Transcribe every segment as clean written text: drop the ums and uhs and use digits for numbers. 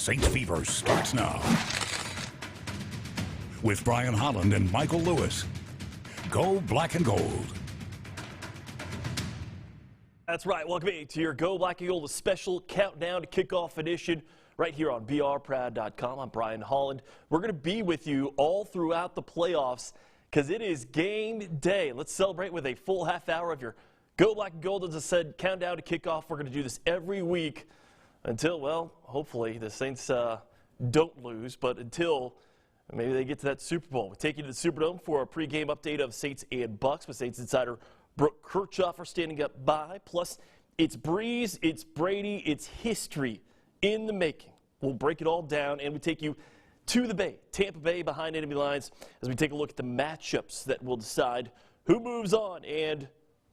Saints Fever starts now. With Brian Holland and Michael Lewis. Go Black and Gold. That's right. Welcome to your Go Black and Gold, a special countdown to kickoff edition right here on brproud.com. I'm Brian Holland. We're going to be with you all throughout the playoffs because it is game day. Let's celebrate with a full half hour of your Go Black and Gold. As I said, countdown to kickoff. We're going to do this every week until, well, hopefully the Saints don't lose, but until maybe they get to that Super Bowl. We take you to the Superdome for a pregame update of Saints and Bucks with Saints insider Brooke Kirchhoff standing up by. Plus, it's Breeze, it's Brady, it's history in the making. We'll break it all down, and we take you to the Bay, Tampa Bay behind enemy lines, as we take a look at the matchups that will decide who moves on and,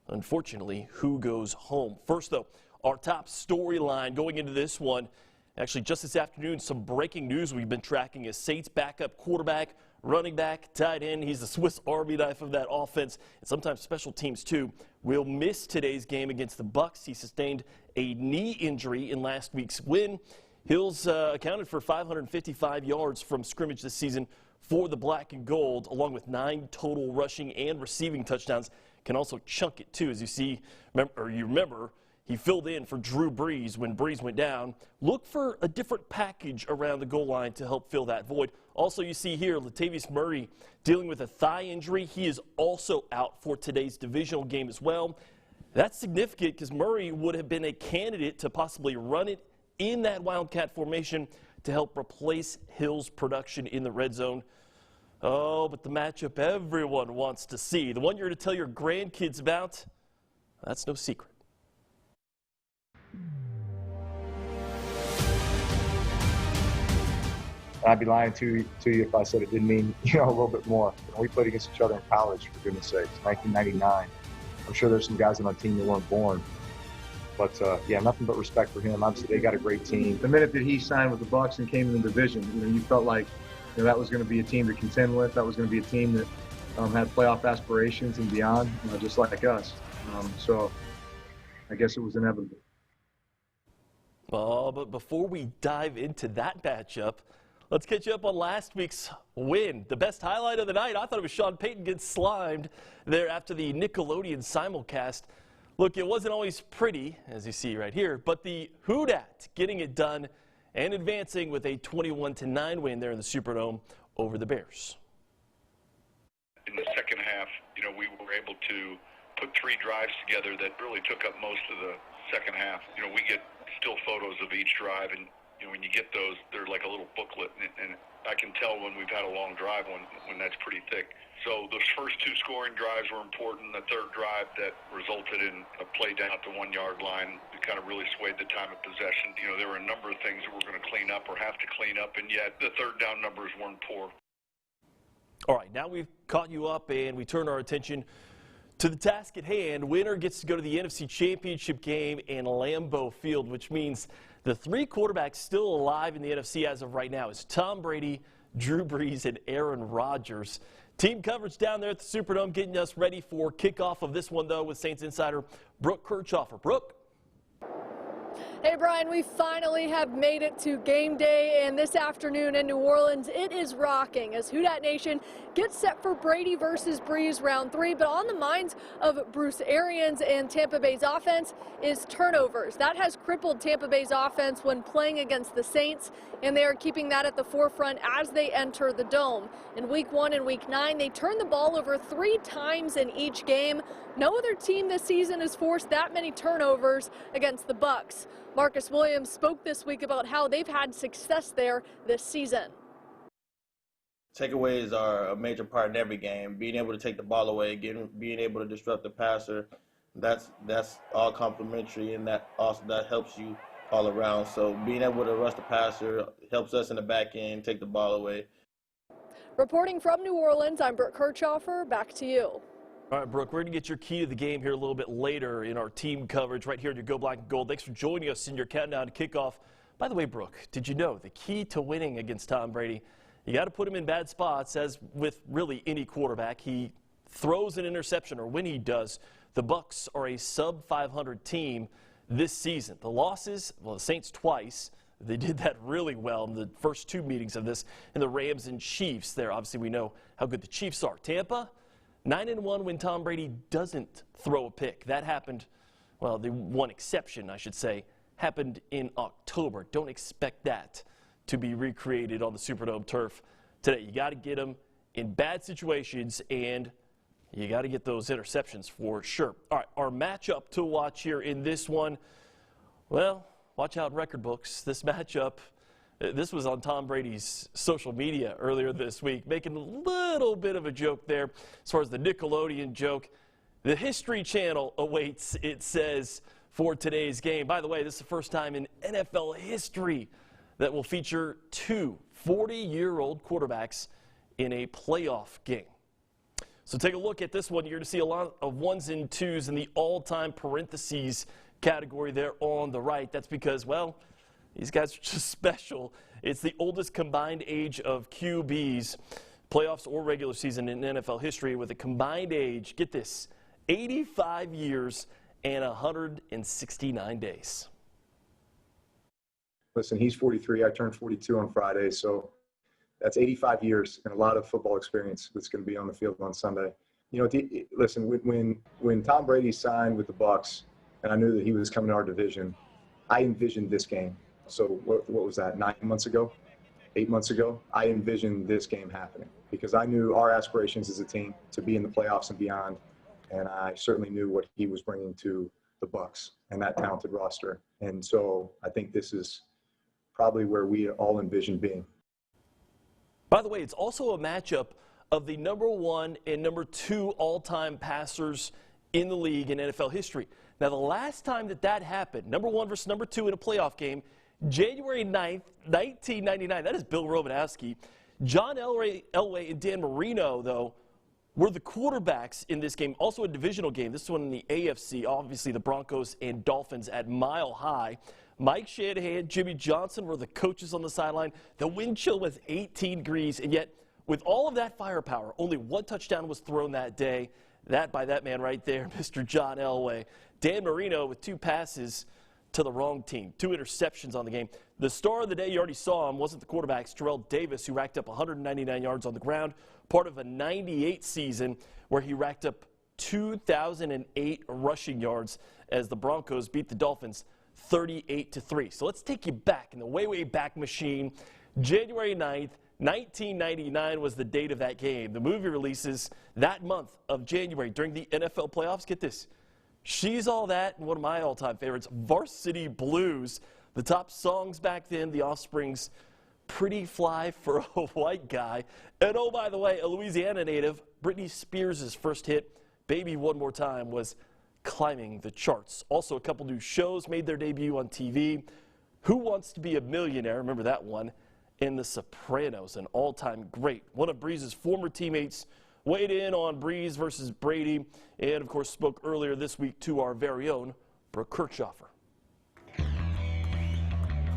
unfortunately, who goes home. First, though, our top storyline going into this one. Actually, just this afternoon, some breaking news we've been tracking is Saints backup quarterback, running back, tight end. He's the Swiss Army knife of that offense, and sometimes special teams too. Will miss today's game against the Bucks. He sustained a knee injury in last week's win. Hills accounted for 555 yards from scrimmage this season for the Black and Gold, along with 9 total rushing and receiving touchdowns. Can also chunk it too, as you see, or you remember. He filled in for Drew Brees when Brees went down. Look for a different package around the goal line to help fill that void. Also, you see here, Latavius Murray dealing with a thigh injury. He is also out for today's divisional game as well. That's significant because Murray would have been a candidate to possibly run it in that Wildcat formation to help replace Hill's production in the red zone. Oh, but the matchup everyone wants to see, the one you're going to tell your grandkids about, that's no secret. I'd be lying to you if I said it didn't mean, a little bit more. We played against each other in college, for goodness sakes, 1999. I'm sure there's some guys on our team that weren't born. But, yeah, nothing but respect for him. Obviously, they got a great team. The minute that he signed with the Bucs and came in the division, you felt like that was going to be a team to contend with. That was going to be a team that had playoff aspirations and beyond, just like us. So I guess it was inevitable. Oh, but before we dive into that matchup, let's catch you up on last week's win. The best highlight of the night, I thought it was Sean Payton getting slimed there after the Nickelodeon simulcast. Look, it wasn't always pretty, as you see right here, but the Who-Dat getting it done and advancing with a 21-9 win there in the Superdome over the Bears. In the second half, we were able to put 3 drives together that really took up most of the second half. We get still photos of each drive, and when you get those, they're like a little booklet, and I can tell when we've had a long drive when that's pretty thick. So those first 2 scoring drives were important. The third drive that resulted in a play down at the 1-yard line, it kind of really swayed the time of possession. There were a number of things that we're going to clean up or have to clean up, and yet the third down numbers weren't poor. All right, now we've caught you up, and we turn our attention to the task at hand. Winner gets to go to the NFC Championship game in Lambeau Field, which means the 3 quarterbacks still alive in the NFC as of right now is Tom Brady, Drew Brees, and Aaron Rodgers. Team coverage down there at the Superdome getting us ready for kickoff of this one, though, with Saints insider Brooke Kirchhoff. Brooke? Hey, Brian, we finally have made it to game day, and this afternoon in New Orleans, it is rocking as Who-Dat Nation gets set for Brady versus Brees round 3. But on the minds of Bruce Arians and Tampa Bay's offense is turnovers. That has crippled Tampa Bay's offense when playing against the Saints, and they are keeping that at the forefront as they enter the Dome. In Week 1 and Week 9, they turned the ball over 3 times in each game. No other team this season has forced that many turnovers against the Bucs. Marcus Williams spoke this week about how they've had success there this season. Takeaways are a major part in every game. Being able to take the ball away, being able to disrupt the passer, that's all complimentary, and that helps you all around. So being able to rush the passer helps us in the back end, take the ball away. Reporting from New Orleans, I'm Brooke Kirchhoff. Back to you. All right, Brooke, we're going to get your key to the game here a little bit later in our team coverage right here in your Go Black and Gold. Thanks for joining us in your countdown to kickoff. By the way, Brooke, did you know the key to winning against Tom Brady, you got to put him in bad spots, as with really any quarterback. He throws an interception, or when he does, the Bucs are a sub-500 team this season. The losses, well, the Saints twice, They did that really well in the first two meetings of this, in the Rams and Chiefs. There, obviously, we know how good the Chiefs are. Tampa, 9-1 when Tom Brady doesn't throw a pick. That happened, well, the one exception, I should say, happened in October. Don't expect that to be recreated on the Superdome turf today. You got to get them in bad situations, and you got to get those interceptions for sure. All right, our matchup to watch here in this one, well, watch out record books. This matchup, this was on Tom Brady's social media earlier this week, making a little bit of a joke there as far as the Nickelodeon joke. The History Channel awaits, it says, for today's game. By the way, this is the first time in NFL history that will feature two 40-year-old quarterbacks in a playoff game. So take a look at this one. You're going to see a lot of ones and twos in the all-time parentheses category there on the right. That's because, well, these guys are just special. It's the oldest combined age of QBs, playoffs or regular season in NFL history, with a combined age, get this, 85 years and 169 days. Listen, he's 43. I turned 42 on Friday, so that's 85 years and a lot of football experience that's going to be on the field on Sunday. You know, listen, when Tom Brady signed with the Bucs, and I knew that he was coming to our division, I envisioned this game. So what was that, 9 months ago, 8 months ago? I envisioned this game happening because I knew our aspirations as a team to be in the playoffs and beyond, and I certainly knew what he was bringing to the Bucs and that talented roster. And so I think this is probably where we all envisioned being. By the way, it's also a matchup of the #1 and #2 all-time passers in the league in NFL history. Now, the last time that happened, #1 versus #2 in a playoff game, January 9th, 1999. That is Bill Romanowski. John Elway and Dan Marino, though, were the quarterbacks in this game. Also a divisional game. This one in the AFC. Obviously, the Broncos and Dolphins at Mile High. Mike Shanahan, Jimmy Johnson were the coaches on the sideline. The wind chill was 18 degrees, and yet with all of that firepower, only one touchdown was thrown that day. That by that man right there, Mr. John Elway. Dan Marino with 2 passes to the wrong team, 2 interceptions on the game. The star of the day, you already saw him, wasn't the quarterbacks, Terrell Davis, who racked up 199 yards on the ground, part of a 98 season where he racked up 2,008 rushing yards as the Broncos beat the Dolphins 38-3. So let's take you back in the way back machine. January 9th, 1999 was the date of that game. The movie releases that month of January during the NFL playoffs. Get this. She's All That, and one of my all-time favorites, Varsity Blues. The top songs back then, The Offspring's Pretty Fly for a White Guy. And oh, by the way, a Louisiana native, Britney Spears' first hit, Baby One More Time, was climbing the charts. Also, a couple new shows made their debut on TV. Who Wants to Be a Millionaire? Remember that one. And The Sopranos, an all-time great. One of BREES' former teammates weighed in on BREES versus Brady, and of course spoke earlier this week to our very own Brooke Kirchhoffer.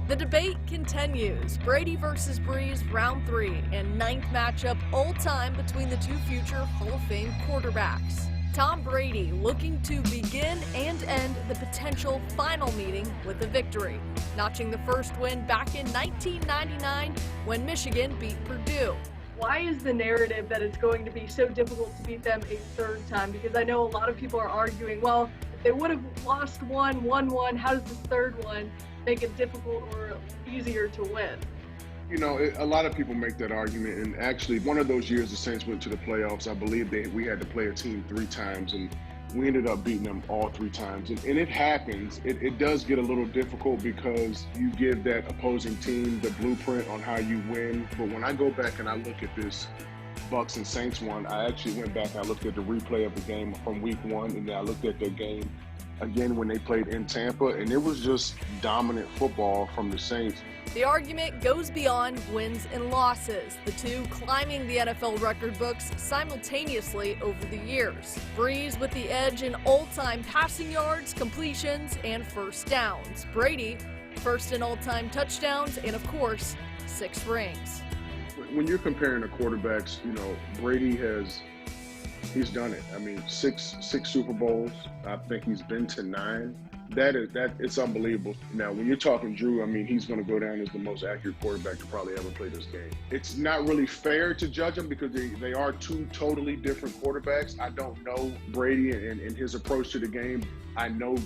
The debate continues. Brady versus BREES, round 3, and 9th matchup all time between the two future Hall of Fame quarterbacks. Tom Brady looking to begin and end the potential final meeting with a victory, notching the first win back in 1999 when Michigan beat Purdue. Why is the narrative that it's going to be so difficult to beat them a third time? Because I know a lot of people are arguing, well, if they would have lost one, won one, how does this third one make it difficult or easier to win? You know, a lot of people make that argument, and actually one of those years the Saints went to the playoffs, I believe we had to play a team 3 times, and we ended up beating them all 3 times. And it happens. It does get a little difficult because you give that opposing team the blueprint on how you win. But when I go back and I look at this Bucs and Saints one, I actually went back and I looked at the replay of the game from week 1, and then I looked at their game again when they played in Tampa, and it was just dominant football from the Saints. The argument goes beyond wins and losses, the two climbing the NFL record books simultaneously over the years. BREES with the edge in all-time passing yards, completions, and first downs. Brady, first in all-time touchdowns, and of course, 6 rings. When you're comparing the quarterbacks, you know, Brady he's done it. I mean, six Super Bowls. I think he's been to 9. It's unbelievable. Now, when you're talking Drew, I mean, he's going to go down as the most accurate quarterback to probably ever play this game. It's not really fair to judge them because they are two totally different quarterbacks. I don't know Brady and his approach to the game. I know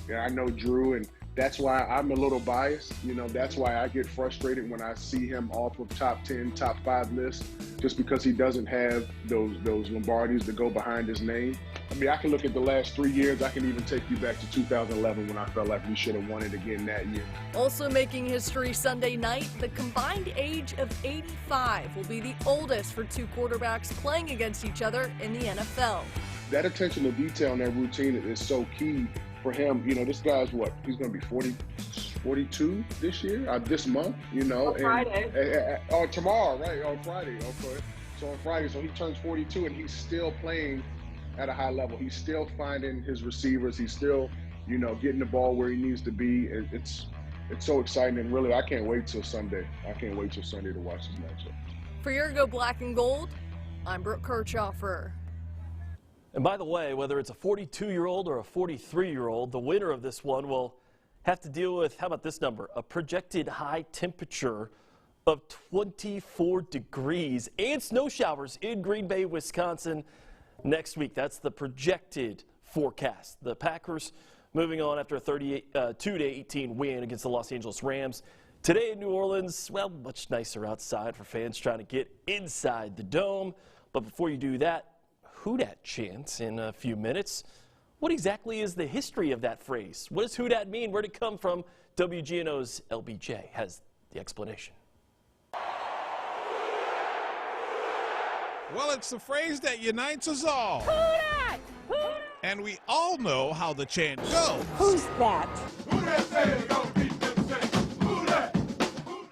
Drew, and that's why I'm a little biased. That's why I get frustrated when I see him off of top 10, top 5 lists, just because he doesn't have those Lombardis to go behind his name. I mean, I can look at the last 3 years. I can even take you back to 2011 when I felt like we should have won it again that year. Also making history Sunday night, the combined age of 85 will be the oldest for two quarterbacks playing against each other in the NFL. That attention to detail in that routine is so key for him. This guy's he's going to be 42 this year, this month, On Friday. Tomorrow, right? On Friday. Okay. So on Friday, he turns 42 and he's still playing at a high level. He's still finding his receivers. He's still, getting the ball where he needs to be. It's so exciting, and really, I can't wait till Sunday. I can't wait till Sunday to watch this matchup. For your Go Black and Gold, I'm Brooke Kirchhoffer. And by the way, whether it's a 42-year-old or a 43-year-old, the winner of this one will have to deal with, how about this number, a projected high temperature of 24 degrees and snow showers in Green Bay, Wisconsin next week. That's the projected forecast. The Packers moving on after a 32-18 win against the Los Angeles Rams. Today in New Orleans, well, much nicer outside for fans trying to get inside the dome. But before you do that, who dat chant in a few minutes. What exactly is the history of that phrase? What does who dat mean? Where'd it come from? WGNO's LBJ has the explanation. Well, it's the phrase that unites us all. Who dat? Who dat? And we all know how the chant goes. Who's that? Who that say is gonna beat them things? Who that?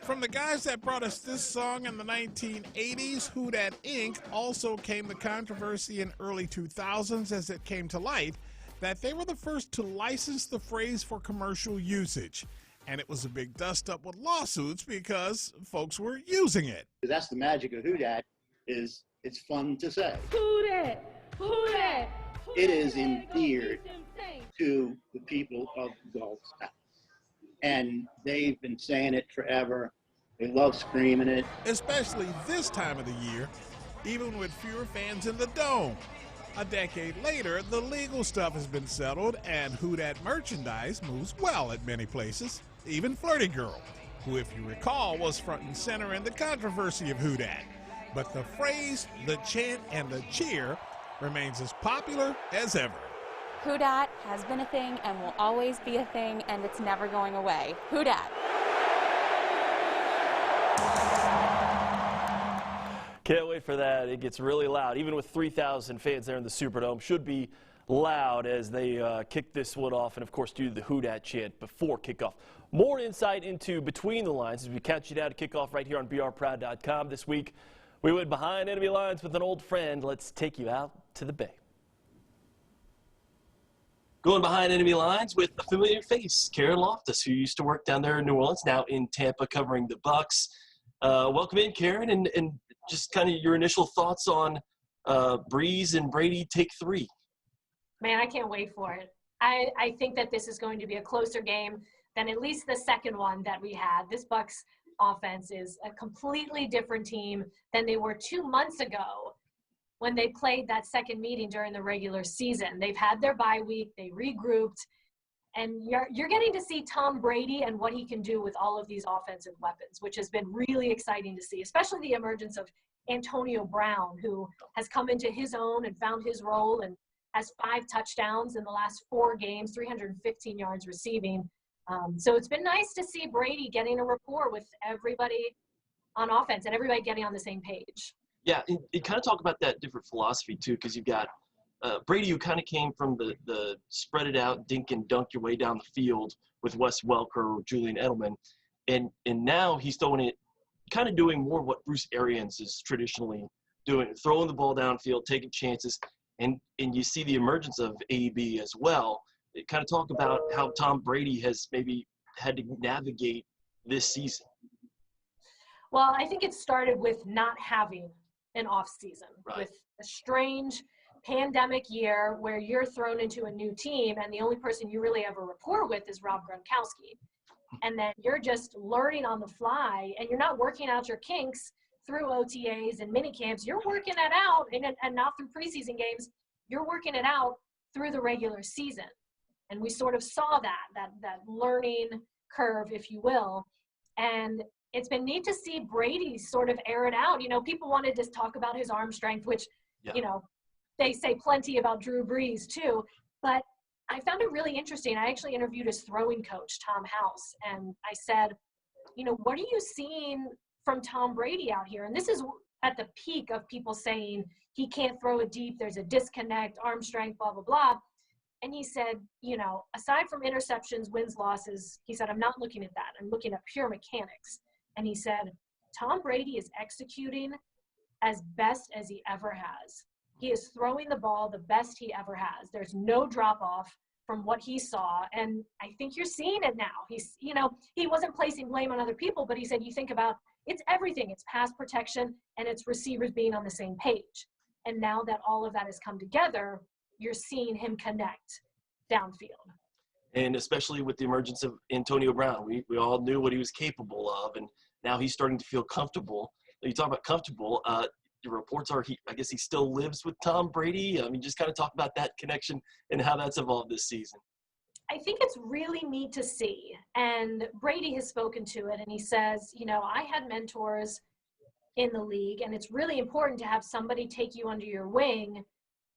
From the guys that brought us this song in the 1980s, Who Dat Inc. also came the controversy in early 2000s as it came to light that they were the first to license the phrase for commercial usage. And it was a big dust-up with lawsuits because folks were using it. That's the magic of Who Dat, is it's fun to say. Who dat? Who dat? It is endeared to the people of Gulf South. And they've been saying it forever. They love screaming it. Especially this time of the year, even with fewer fans in the dome. A decade later, the legal stuff has been settled, and Who Dat merchandise moves well at many places, even Flirty Girl, who, if you recall, was front and center in the controversy of Who Dat. But the phrase, the chant, and the cheer remains as popular as ever. Who Dat has been a thing and will always be a thing, and it's never going away. Who Dat? Can't wait for that. It gets really loud. Even with 3,000 fans there in the Superdome, should be loud as they kick this one off and, of course, do the Who Dat chant before kickoff. More insight into Between the Lines as we count you down to kickoff right here on BRProud.com this week. We went behind enemy lines with an old friend. Let's take you out to the Bay. Going behind enemy lines with a familiar face, Karen Loftus, who used to work down there in New Orleans, now in Tampa covering the Bucs. Welcome in, Karen, and just kind of your initial thoughts on BREES and Brady take 3. Man, I can't wait for it. I think that this is going to be a closer game than at least the second one that we had. This Bucs offense is a completely different team than they were 2 months ago when they played that second meeting during the regular season. They've had their bye week, they regrouped, and you're getting to see Tom Brady and what he can do with all of these offensive weapons, which has been really exciting to see, especially the emergence of Antonio Brown, who has come into his own and found his role and has 5 touchdowns in the last 4 games, 315 yards receiving. So it's been nice to see Brady getting a rapport with everybody on offense and everybody getting on the same page. Yeah, and kind of talk about that different philosophy, too, because you've got Brady, who kind of came from the spread it out, dink and dunk your way down the field with Wes Welker or Julian Edelman. And now he's throwing it, kind of doing more what Bruce Arians is traditionally doing, throwing the ball downfield, taking chances. And you see the emergence of AB as well. Kind of talk about how Tom Brady has maybe had to navigate this season. Well, I think it started with not having an off season, right, with a strange pandemic year where you're thrown into a new team and the only person you really have a rapport with is Rob Gronkowski. And then you're just learning on the fly and you're not working out your kinks through OTAs and mini camps. You're working it out and not through preseason games. You're working it out through the regular season. And we sort of saw that learning curve, if you will. And it's been neat to see Brady sort of air it out. You know, people wanted to talk about his arm strength, which, you know, they say plenty about Drew Brees too. But I found it really interesting. I actually interviewed his throwing coach, Tom House, and I said, you know, what are you seeing from Tom Brady out here? And this is at the peak of people saying he can't throw it deep, there's a disconnect, arm strength, blah, blah, blah. And he said, you know, aside from interceptions, wins, losses, he said, I'm not looking at that. I'm looking at pure mechanics. And he said, Tom Brady is executing as best as he ever has. He is throwing the ball the best he ever has. There's no drop off from what he saw. And I think you're seeing it now. He's, you know, he wasn't placing blame on other people, but he said, you think about it's everything. It's pass protection and it's receivers being on the same page. And now that all of that has come together, you're seeing him connect downfield. And especially with the emergence of Antonio Brown, we all knew what he was capable of, and now he's starting to feel comfortable. You talk about comfortable, the reports are I guess he still lives with Tom Brady. I mean, just kind of talk about that connection and how that's evolved this season. I think it's really neat to see, and Brady has spoken to it, and he says, you know, I had mentors in the league, and it's really important to have somebody take you under your wing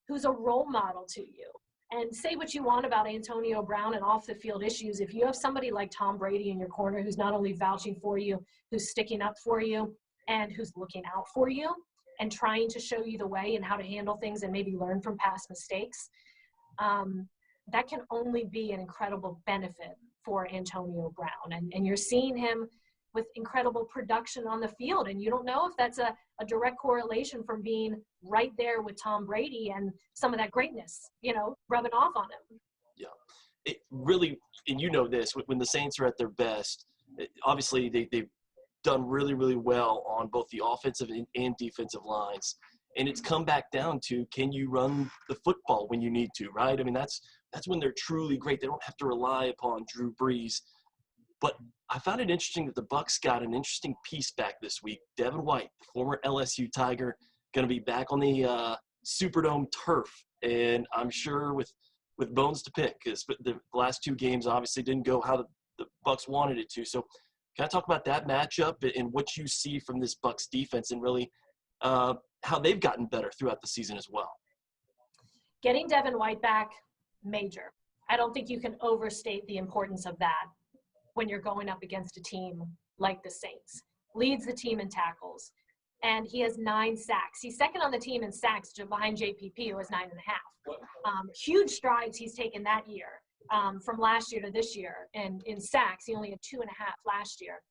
who's a role model to you. And say what you want about Antonio Brown and off the field issues. If you have somebody like Tom Brady in your corner who's not only vouching for you, who's sticking up for you, and who's looking out for you and trying to show you the way and how to handle things and maybe learn from past mistakes, that can only be an incredible benefit for Antonio Brown. And you're seeing him with incredible production on the field. And you don't know if that's a direct correlation from being right there with Tom Brady and some of that greatness, you know, rubbing off on him. Yeah, it really, and you know this, when the Saints are at their best, obviously they've done really, really well on both the offensive and defensive lines. And it's come back down to, can you run the football when you need to, right? I mean, that's when they're truly great. They don't have to rely upon Drew Brees. But I found it interesting that the Bucs got an interesting piece back this week. Devin White, the former LSU Tiger, going to be back on the Superdome turf. And I'm sure with bones to pick, because the last two games obviously didn't go how the Bucs wanted it to. So can I talk about that matchup and what you see from this Bucs defense and really how they've gotten better throughout the season as well? Getting Devin White back, major. I don't think you can overstate the importance of that when you're going up against a team like the Saints. Leads the team in tackles, and he has 9 sacks. He's second on the team in sacks behind JPP, who has 9.5. Huge strides he's taken that year, from last year to this year. And in sacks, he only had 2.5 last year.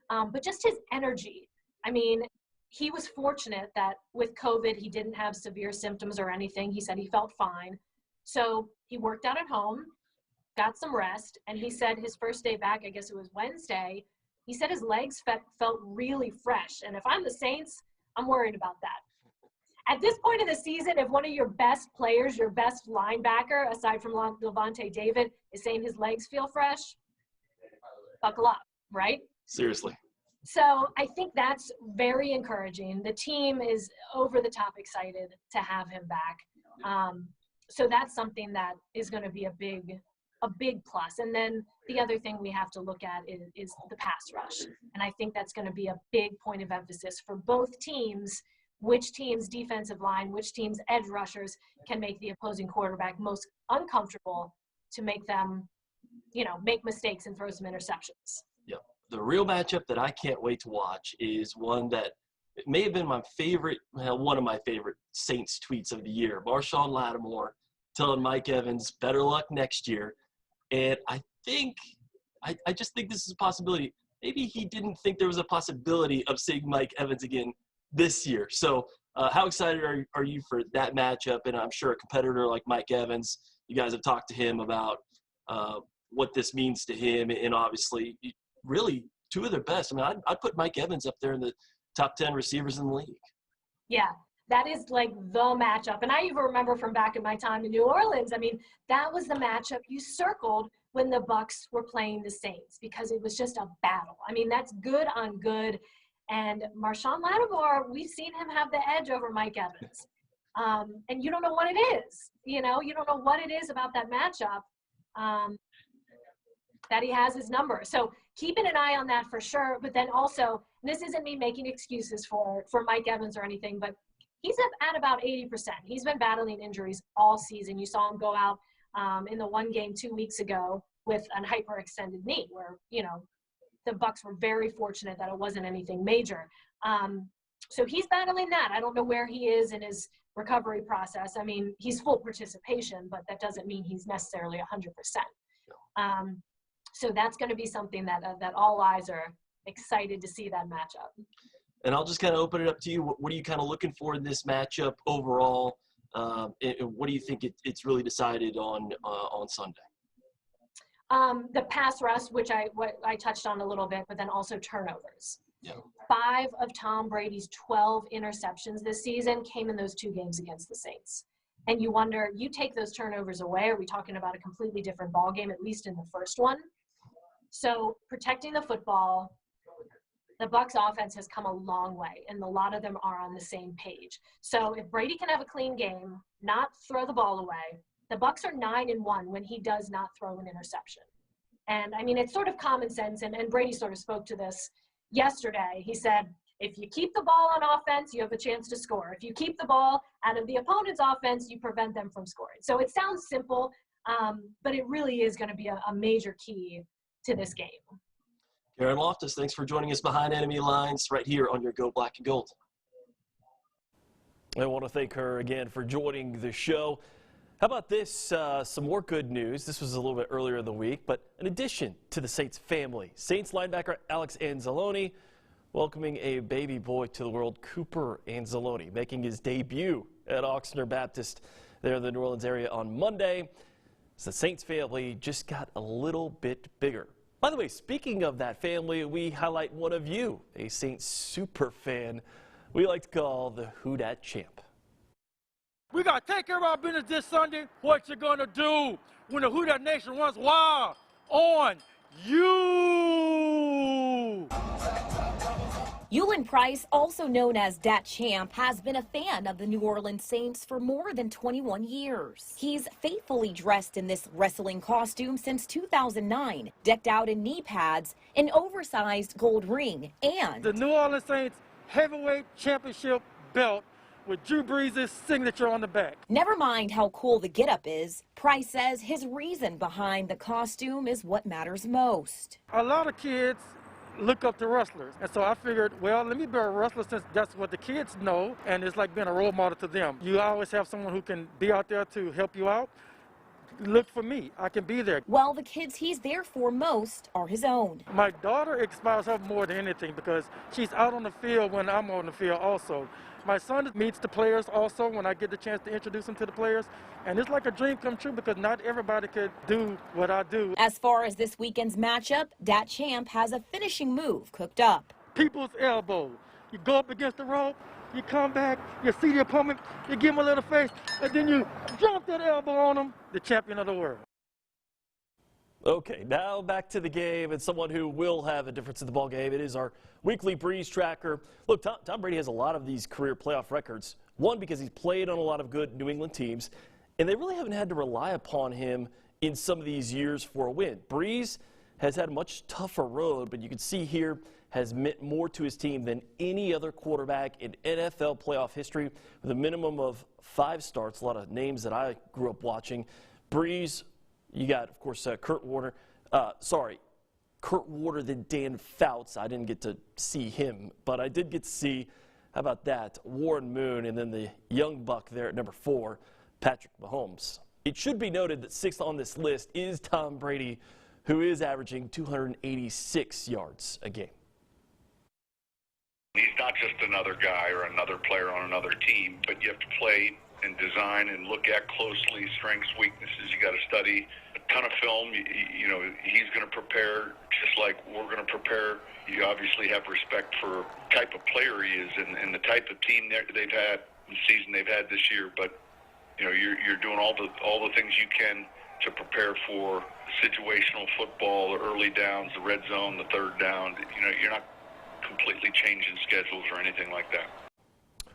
But just his energy. I mean, he was fortunate that with COVID, he didn't have severe symptoms or anything. He said he felt fine. So he worked out at home, got some rest, and he said his first day back, I guess it was Wednesday, he said his legs felt really fresh. And if I'm the Saints, I'm worried about that. At this point in the season, if one of your best players, your best linebacker, aside from Levante David, is saying his legs feel fresh, buckle up, right? Seriously. So I think that's very encouraging. The team is over the top excited to have him back. So that's something that is going to be a big plus. And then the other thing we have to look at is the pass rush. And I think that's going to be a big point of emphasis for both teams. Which team's defensive line, which team's edge rushers can make the opposing quarterback most uncomfortable to make them, you know, make mistakes and throw some interceptions. Yeah. The real matchup that I can't wait to watch is one that it may have been my favorite, one of my favorite Saints tweets of the year. Marshawn Lattimore telling Mike Evans, better luck next year. And I just think this is a possibility. Maybe he didn't think there was a possibility of seeing Mike Evans again this year. So how excited are you for that matchup? And I'm sure a competitor like Mike Evans, you guys have talked to him about what this means to him. And obviously, really, two of their best. I mean, I'd put Mike Evans up there in the top 10 receivers in the league. Yeah, That is like the matchup. And I even remember from back in my time in New Orleans, I mean, that was the matchup you circled when the Bucs were playing the Saints, because it was just a battle. I mean, that's good on good. And Marshawn Lattimore, we've seen him have the edge over Mike Evans. And you don't know what it is. You know, you don't know what it is about that matchup that he has his number. So keeping an eye on that for sure. But then also, this isn't me making excuses for Mike Evans or anything, but he's at about 80%. He's been battling injuries all season. You saw him go out in the one game 2 weeks ago with an hyperextended knee, where, you know, the Bucs were very fortunate that it wasn't anything major. So he's battling that. I don't know where he is in his recovery process. I mean, he's full participation, but that doesn't mean he's necessarily 100%. So that's going to be something that all eyes are excited to see that matchup. And I'll just kind of open it up to you. What are you kind of looking for in this matchup overall? And what do you think it's really decided on Sunday? The pass rush, which I touched on a little bit, but then also turnovers. Yeah. 5 of Tom Brady's 12 interceptions this season came in those 2 games against the Saints. And you wonder, you take those turnovers away, are we talking about a completely different ball game, at least in the first one? So protecting the football, the Bucs offense has come a long way, and a lot of them are on the same page. So if Brady can have a clean game, not throw the ball away, the Bucs are 9-1 when he does not throw an interception. And I mean, it's sort of common sense, and Brady sort of spoke to this yesterday. He said, if you keep the ball on offense, you have a chance to score. If you keep the ball out of the opponent's offense, you prevent them from scoring. So it sounds simple, but it really is going to be a major key to this game. Karen Loftus, thanks for joining us behind enemy lines right here on your Go Black and Gold. I want to thank her again for joining the show. How about this? Some more good news. This was a little bit earlier in the week, but in addition to the Saints family, Saints linebacker Alex Anzalone welcoming a baby boy to the world, Cooper Anzalone, making his debut at Oxnard Baptist there in the New Orleans area on Monday. So the Saints family just got a little bit bigger. By the way, speaking of that family, we highlight one of you, a Saints super fan we like to call the Who Dat Champ. We got to take care of our business this Sunday. What you going to do when the Who Dat Nation runs wild on you? Yulin Price, also known as Dat Champ, has been a fan of the New Orleans Saints for more than 21 years. He's faithfully dressed in this wrestling costume since 2009, decked out in knee pads, an oversized gold ring, and the New Orleans Saints heavyweight championship belt with Drew BREES' signature on the back. Never mind how cool the getup is, Price says his reason behind the costume is what matters most. A lot of kids look up to wrestlers, and so I figured, well, let me be a wrestler since that's what the kids know, and it's like being a role model to them. You always have someone who can be out there to help you out. Look for me, I can be there. While the kids he's there for most are his own. My daughter inspires her more than anything because she's out on the field when I'm on the field also. My son meets the players also when I get the chance to introduce him to the players. And it's like a dream come true because not everybody could do what I do. As far as this weekend's matchup, Dat Champ has a finishing move cooked up. People's elbow. You go up against the rope, you come back, you see the opponent, you give him a little face, and then you drop that elbow on him, the champion of the world. Okay, now back to the game and someone who will have a difference in the ball game. It is our weekly Breeze tracker. Look, Tom Brady has a lot of these career playoff records. One, because he's played on a lot of good New England teams, and they really haven't had to rely upon him in some of these years for a win. Breeze has had a much tougher road, but you can see here has meant more to his team than any other quarterback in NFL playoff history with a minimum of 5 starts, a lot of names that I grew up watching. Breeze, you got, of course, Kurt Warner, then Dan Fouts. I didn't get to see him, but I did get to see, how about that, Warren Moon, and then the young buck there at number 4, Patrick Mahomes. It should be noted that 6th on this list is Tom Brady, who is averaging 286 yards a game. He's not just another guy or another player on another team, but you have to play and design and look at closely strengths, weaknesses. You got to study a ton of film. You know, he's going to prepare just like we're going to prepare. You obviously have respect for the type of player he is and the type of team they've had season they've had this year, but you know, you're doing all the things you can to prepare for situational football, the early downs, the red zone, the third down. You know, you're not completely changing schedules or anything like that.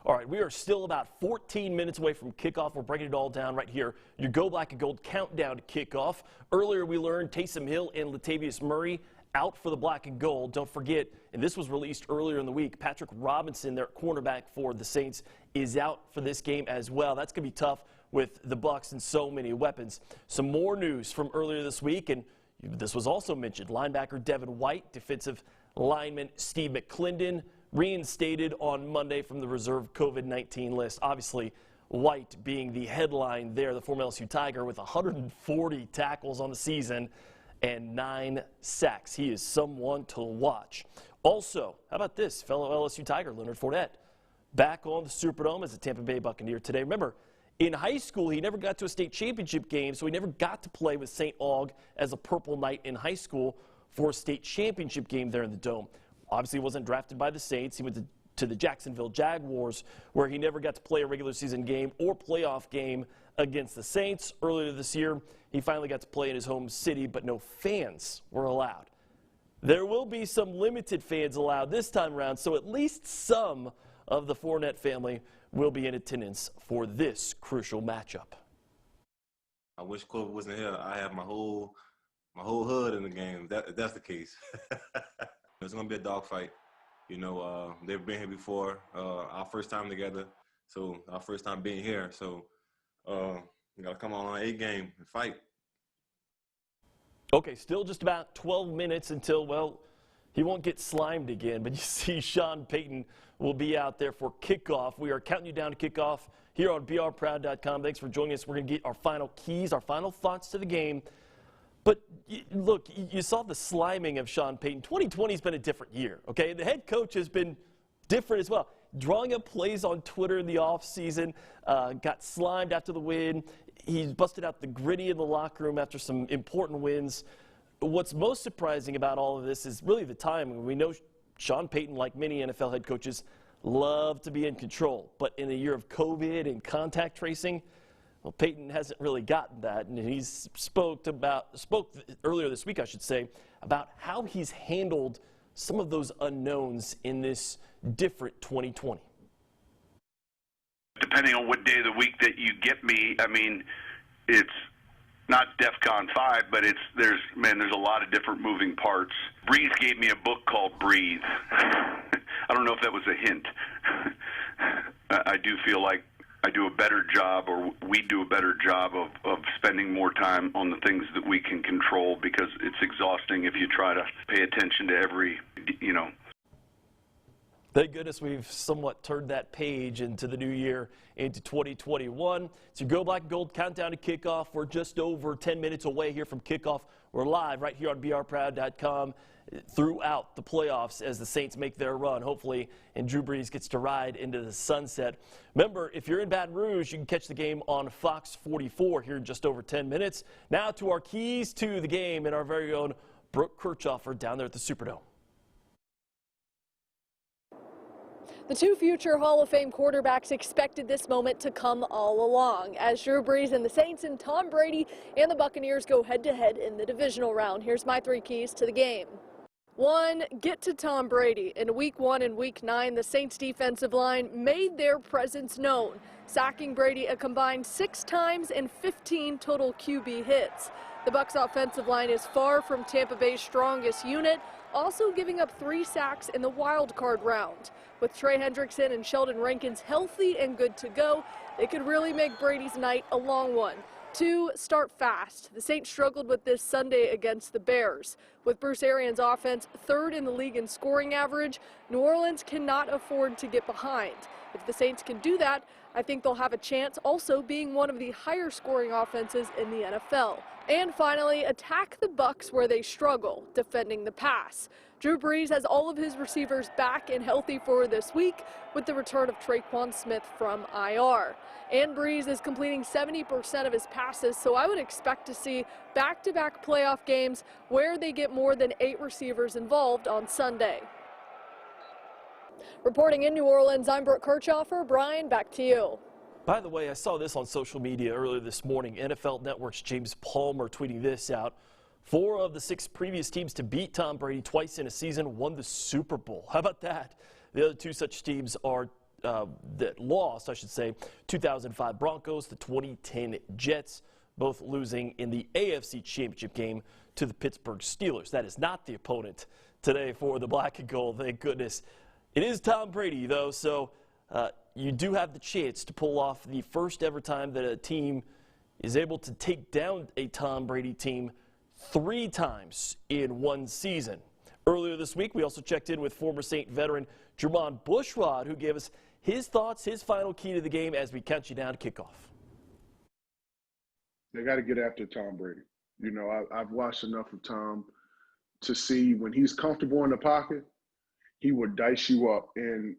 All right, we are still about 14 minutes away from kickoff. We're breaking it all down right here. Your Go Black and Gold countdown to kickoff. Earlier we learned Taysom Hill and Latavius Murray out for the Black and Gold. Don't forget, and this was released earlier in the week, Patrick Robinson, their cornerback for the Saints, is out for this game as well. That's going to be tough with the Bucs and so many weapons. Some more news from earlier this week, and this was also mentioned. Linebacker Devin White, defensive lineman Steve McClendon, reinstated on Monday from the reserve COVID-19 list. Obviously, White being the headline there, the former LSU Tiger with 140 tackles on the season and 9 sacks. He is someone to watch. Also, how about this? Fellow LSU Tiger Leonard Fournette back on the Superdome as a Tampa Bay Buccaneer today. Remember, in high school, he never got to a state championship game, so he never got to play with St. Aug as a Purple Knight in high school for a state championship game there in the Dome. Obviously, he wasn't drafted by the Saints. He went to the Jacksonville Jaguars, where he never got to play a regular season game or playoff game against the Saints. Earlier this year, he finally got to play in his home city, but no fans were allowed. There will be some limited fans allowed this time around, so at least some of the Fournette family will be in attendance for this crucial matchup. I wish Clover wasn't here. I have my whole hood in the game. If that's the case. It's gonna be a dogfight. You know, they've been here before. Our first time together, so our first time being here. So you gotta come on A game and fight. Okay, still just about 12 minutes until, well, he won't get slimed again, but you see Sean Payton will be out there for kickoff. We are counting you down to kickoff here on brproud.com. Thanks for joining us. We're going to get our final keys, our final thoughts to the game. But look, you saw the sliming of Sean Payton. 2020 has been a different year, okay? The head coach has been different as well. Drawing up plays on Twitter in the offseason, got slimed after the win. He's busted out the gritty in the locker room after some important wins. What's most surprising about all of this is really the timing. We know Sean Payton, like many NFL head coaches, love to be in control. But in a year of COVID and contact tracing, well, Payton hasn't really gotten that. And he spoke earlier this week, I should say, about how he's handled some of those unknowns in this different 2020. Depending on what day of the week that you get me, I mean, it's not DEFCON 5, but there's a lot of different moving parts. BREES gave me a book called BREES. I don't know if that was a hint. I do feel like I do a better job, or we do a better job of spending more time on the things that we can control, because it's exhausting if you try to pay attention to every, Thank goodness we've somewhat turned that page into the new year, into 2021. It's your Go Black and Gold countdown to kickoff. We're just over 10 minutes away here from kickoff. We're live right here on brproud.com throughout the playoffs as the Saints make their run, hopefully, and Drew Brees gets to ride into the sunset. Remember, if you're in Baton Rouge, you can catch the game on Fox 44 here in just over 10 minutes. Now to our keys to the game and our very own Brooke Kirchhoffer down there at the Superdome. The two future Hall of Fame quarterbacks expected this moment to come all along as Drew Brees and the Saints and Tom Brady and the Buccaneers go head-to-head in the divisional round. Here's my 3 keys to the game. 1, get to Tom Brady. In Week 1 and Week 9, the Saints defensive line made their presence known, sacking Brady a combined 6 times and 15 total QB hits. The Bucs offensive line is far from Tampa Bay's strongest unit, also giving up 3 sacks in the wild card round. With Trey Hendrickson and Sheldon Rankins healthy and good to go, they could really make Brady's night a long one. 2, start fast. The Saints struggled with this Sunday against the Bears. With Bruce Arians' offense 3rd in the league in scoring average, New Orleans cannot afford to get behind. If the Saints can do that, I think they'll have a chance also being one of the higher scoring offenses in the NFL. And finally, attack the Bucs where they struggle, defending the pass. Drew Brees has all of his receivers back and healthy for this week with the return of Traquan Smith from IR. And Brees is completing 70% of his passes, so I would expect to see back-to-back playoff games where they get more than 8 receivers involved on Sunday. Reporting in New Orleans, I'm Brooke Kirchhoffer. Brian, back to you. By the way, I saw this on social media earlier this morning. NFL Network's James Palmer tweeting this out. 4 of the 6 previous teams to beat Tom Brady twice in a season won the Super Bowl. How about that? The other 2 such teams are that lost, I should say, 2005 Broncos, the 2010 Jets, both losing in the AFC Championship game to the Pittsburgh Steelers. That is not the opponent today for the Black and Gold, thank goodness. It is Tom Brady, though, so you do have the chance to pull off the first ever time that a team is able to take down a Tom Brady team 3 times in one season. Earlier this week, we also checked in with former Saint veteran Jermon Bushrod, who gave us his thoughts, his final key to the game as we count you down to kickoff. They got to get after Tom Brady. You know, I've watched enough of Tom to see when he's comfortable in the pocket, he would dice you up. And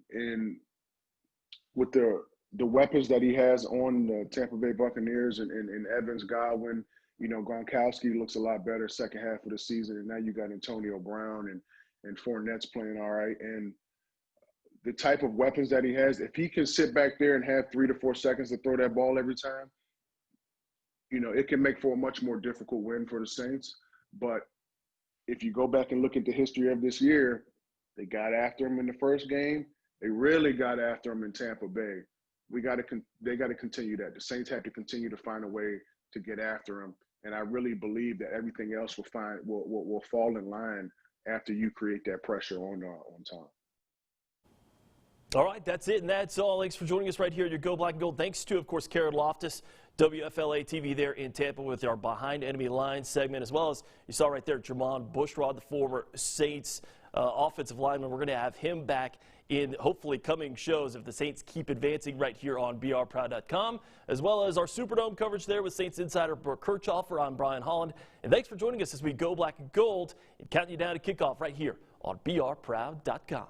with the weapons that he has on the Tampa Bay Buccaneers and Evans, Godwin, you know, Gronkowski looks a lot better second half of the season. And now you got Antonio Brown and Fournette's playing all right. And the type of weapons that he has, if he can sit back there and have 3 to 4 seconds to throw that ball every time, you know, it can make for a much more difficult win for the Saints. But if you go back and look at the history of this year, they got after him in the first game. They really got after him in Tampa Bay. They got to continue that. The Saints have to continue to find a way to get after him. And I really believe that everything else will fall in line after you create that pressure on Tom. All right, that's it, and that's all. Thanks for joining us right here at your Go Black and Gold. Thanks to, of course, Karen Loftus, WFLA TV there in Tampa with our Behind Enemy Lines segment, as well as you saw right there, Jermon Bushrod, the former Saints offensive lineman. We're going to have him back in hopefully coming shows if the Saints keep advancing right here on BRProud.com, as well as our Superdome coverage there with Saints insider Brooke Kirchhoffer. I'm Brian Holland, and thanks for joining us as we go Black and Gold and counting you down to kickoff right here on BRProud.com.